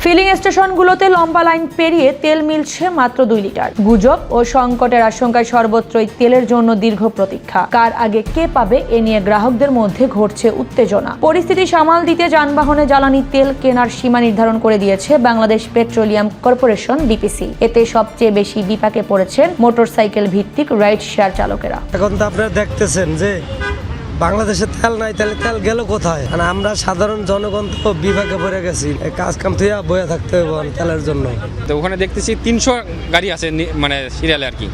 Feeling স্টেশনগুলোতে লম্বা line পেরিয়ে তেল মিলছে মাত্র 2 লিটার। গুজব ও সংকটের আশঙ্কায় সর্বত্রই তেলের জন্য দীর্ঘ প্রতীক্ষা। কার আগে কে পাবে এ নিয়ে গ্রাহকদের মধ্যে ঘটছে উত্তেজনা। পরিস্থিতি সামাল দিতে যানবাহনে জ্বালানি তেল কেনার সীমা নির্ধারণ করে দিয়েছে বাংলাদেশ পেট্রোলিয়াম কর্পোরেশন বিপিসি। এতে সবচেয়ে বেশি বিপাকে পড়েছেন মোটরসাইকেল ভিত্তিক রাইড শেয়ার চালকেরা। এখন তো আপনারা দেখতেছেন যে বাংলাদেশে তেল নাই, তাহলে তেল গেল কোথায়? মানে আমরা সাধারণ জনগণ তো বিভাগে পড়ে গেছি, কাজ কাম থেকে বয়ে থাকতে হবে তেলের জন্য। তো ওখানে দেখতেছি 300 গাড়ি আছে, মানে সিরিয়ালে আর কি।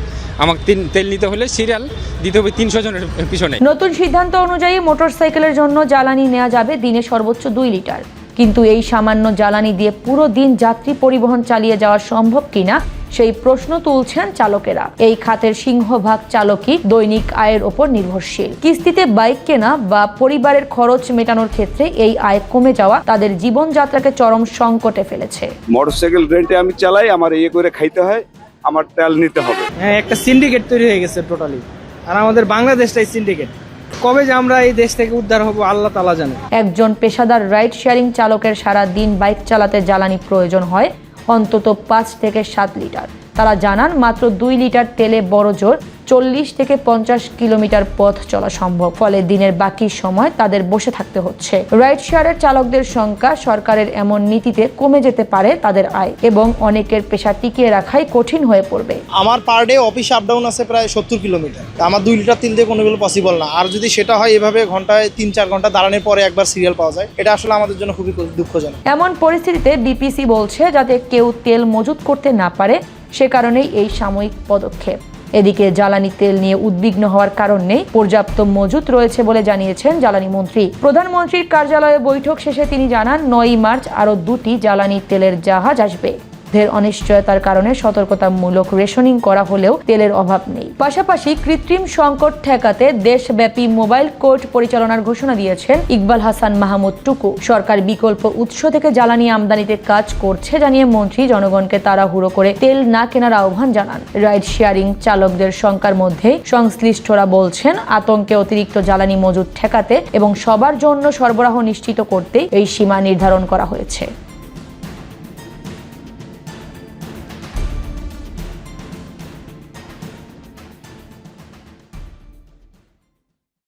আমাকে তেল নিতে হলে সিরিয়াল দিতে হবে 300 জনের পিছনে। নতুন সিদ্ধান্ত অনুযায়ী মোটরসাইকেলের জন্য জ্বালানি নেওয়া যাবে দিনে সর্বোচ্চ 2 লিটার। কিন্তু এই সামান্য জ্বালানি দিয়ে পুরো দিন যাত্রী পরিবহন চালিয়ে যাওয়া সম্ভব কিনা সেই প্রশ্ন তুলছেন চালকেরা। এই খাতের সিংহভাগ চালকই দৈনিক আয়ের ওপর নির্ভরশীল। কিস্তিতে বাইক কেনা বা পরিবারের খরচ মেটানোর ক্ষেত্রে এই আয় কমে যাওয়া তাদের জীবনযাত্রাকে চরম সংকটে ফেলেছে। মোটরসাইকেল রেন্টে আমি চালাই, আমার করে খাইতে হয়, আমার তেল নিতে হবে। হ্যাঁ, একটা সিন্ডিকেট তৈরি হয়ে গেছে টোটালি। আর আমাদের বাংলাদেশটাই সিন্ডিকেট। কবে যে আমরা এই দেশ থেকে উদ্ধার হব আল্লাহ তাআলা জানে। একজন পেশাদার রাইড শেয়ারিং চালকের সারা দিন বাইক চালাতে জ্বালানি প্রয়োজন হয় অন্তত 5 থেকে 7 লিটার। তারা জানান মাত্র 2 লিটার তেলে বড়জোর 40 থেকে 50 কিলোমিটার পথ চলা সম্ভব। ফলে দিনের বাকি সময় তাদের বসে থাকতে হচ্ছে। রাইড শেয়ারের চালকদের সংখ্যা সরকারের এমন নীতিতে কমে যেতে পারে তাদের আয় এবং অনেকের পেশা টিকিয়ে রাখাই কঠিন হয়ে পড়বে। আমার per day office up down আছে প্রায় 70 কিলোমিটার। আমার 2 লিটার তেল দিয়ে কোনোগুলো পসিবল না। আর যদি সেটা হয় এভাবে ঘন্টায় 3-4 ঘন্টা দাঁড়ানোর পরে একবার সিরিয়াল পাওয়া যায়, এটা আসলে আমাদের জন্য খুবই দুঃখজনক। এমন পরিস্থিতিতে বিপিসি বলছে যাতে কেউ তেল মজুত করতে না পারে, সে কারণেই এই সাময়িক পদক্ষেপ। এদিকে জ্বালানি তেল নিয়ে উদ্বিগ্ন হওয়ার কারণ নেই, পর্যাপ্ত মজুত রয়েছে বলে জানিয়েছেন জ্বালানি মন্ত্রী। প্রধানমন্ত্রীর কার্যালয়ে বৈঠক শেষে তিনি জানান 9 মার্চ আরও 2টি জ্বালানি তেলের জাহাজ আসবে। অনিশ্চয়তার কারণে সতর্কতামূলক রেশনিং করা হলেও তেলের অভাব নেই। পাশাপাশি কৃত্রিম সংকট ঠেকাতে দেশব্যাপী মোবাইল কোর্ট পরিচালনার ঘোষণা দিয়েছেন ইকবাল হাসান মাহমুদ টুকু। সরকার বিকল্প উৎস থেকে জ্বালানি আমদানিতে কাজ করছে জানিয়ে মন্ত্রী জনগণকে তাড়াহুড়ো করে তেল না কেনার আহ্বান জানান। রাইড শেয়ারিং চালকদের সংখ্যার মধ্যে সংশ্লিষ্টরা বলছেন আতঙ্কে অতিরিক্ত জ্বালানি মজুত ঠেকাতে এবং সবার জন্য সরবরাহ নিশ্চিত করতে এই সীমা নির্ধারণ করা হয়েছে।